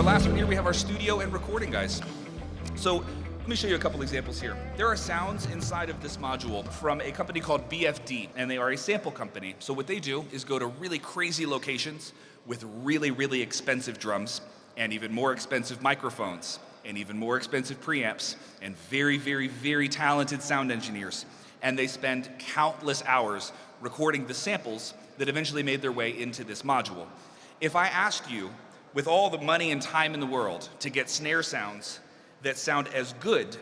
our last one here, we have our studio and recording guys. So let me show you a couple examples here. There are sounds inside of this module from a company called BFD, and they are a sample company. So what they do is go to really crazy locations with really, really expensive drums and even more expensive microphones and even more expensive preamps and very, very, very talented sound engineers. And they spend countless hours recording the samples that eventually made their way into this module. If I asked you, with all the money and time in the world, to get snare sounds that sound as good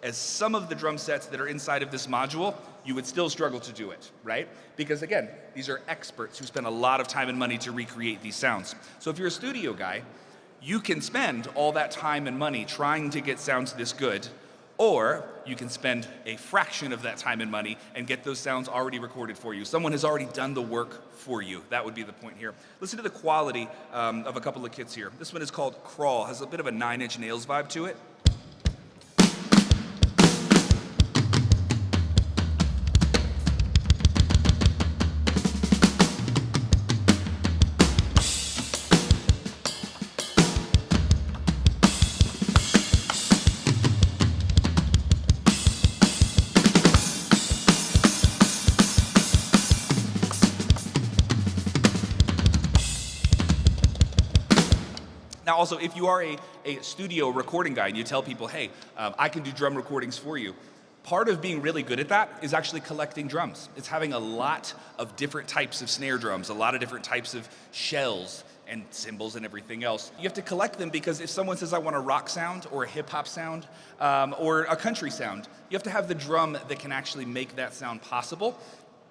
as some of the drum sets that are inside of this module, you would still struggle to do it, right? Because again, these are experts who spend a lot of time and money to recreate these sounds. So if you're a studio guy, you can spend all that time and money trying to get sounds this good, or you can spend a fraction of that time and money and get those sounds already recorded for you. Someone has already done the work for you. That would be the point here. Listen to the quality of a couple of kits here. This one is called Crawl, has a bit of a Nine Inch Nails vibe to it. Now also, if you are a studio recording guy and you tell people, hey, I can do drum recordings for you, part of being really good at that is actually collecting drums. It's having a lot of different types of snare drums, a lot of different types of shells and cymbals and everything else. You have to collect them because if someone says, I want a rock sound or a hip hop sound or a country sound, you have to have the drum that can actually make that sound possible.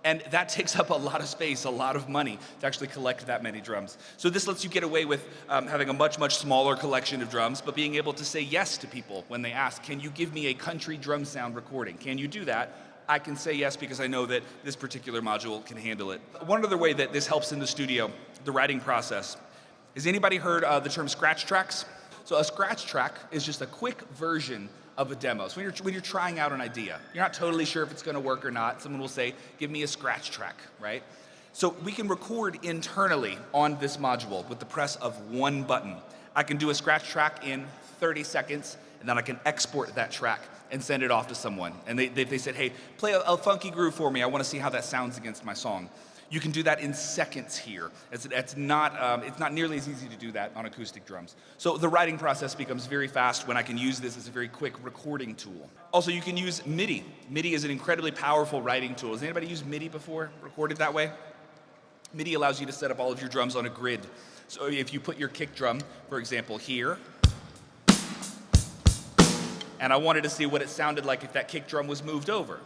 And that takes up a lot of space, a lot of money to actually collect that many drums. So this lets you get away with having a much, much smaller collection of drums, but being able to say yes to people when they ask, can you give me a country drum sound recording? Can you do that? I can say yes because I know that this particular module can handle it. One other way that this helps in the studio, the writing process. Has anybody heard the term scratch tracks? So a scratch track is just a quick version of a demo. So when you're trying out an idea, you're not totally sure if it's gonna work or not, someone will say, give me a scratch track, right? So we can record internally on this module with the press of one button. I can do a scratch track in 30 seconds, and then I can export that track and send it off to someone. And they said, hey, play a funky groove for me. I wanna see how that sounds against my song. You can do that in seconds here. It's not nearly as easy to do that on acoustic drums. So the writing process becomes very fast when I can use this as a very quick recording tool. Also, you can use MIDI. MIDI is an incredibly powerful writing tool. Has anybody used MIDI before, recorded that way? MIDI allows you to set up all of your drums on a grid. So if you put your kick drum, for example, here, and I wanted to see what it sounded like if that kick drum was moved over.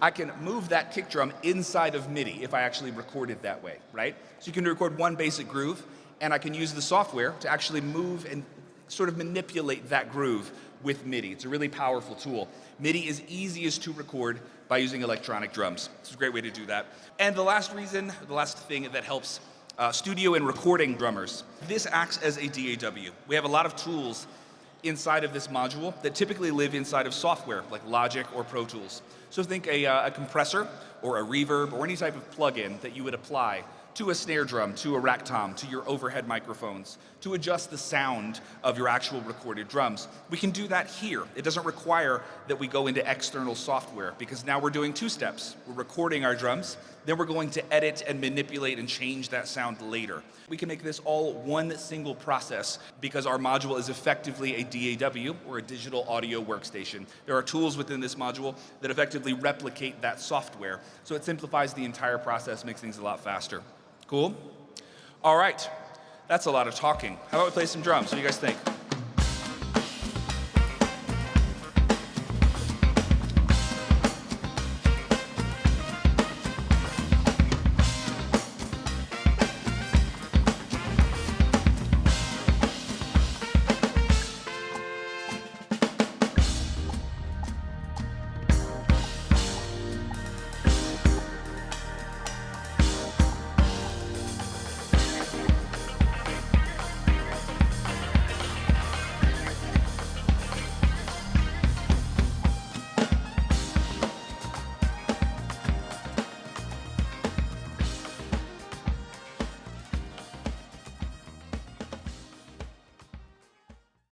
I can move that kick drum inside of MIDI if I actually record it that way, right? So you can record one basic groove, and I can use the software to actually move and sort of manipulate that groove with MIDI. It's a really powerful tool. MIDI is easiest to record by using electronic drums. It's a great way to do that. And the last thing that helps studio and recording drummers, this acts as a DAW. We have a lot of tools inside of this module that typically live inside of software like Logic or Pro Tools. So think a compressor or a reverb or any type of plugin that you would apply to a snare drum, to a rack tom, to your overhead microphones, to adjust the sound of your actual recorded drums. We can do that here. It doesn't require that we go into external software because now we're doing two steps. We're recording our drums, then we're going to edit and manipulate and change that sound later. We can make this all one single process because our module is effectively a DAW or a digital audio workstation. There are tools within this module that effectively replicate that software. So it simplifies the entire process, makes things a lot faster. Cool? All right, that's a lot of talking. How about we play some drums? What do you guys think?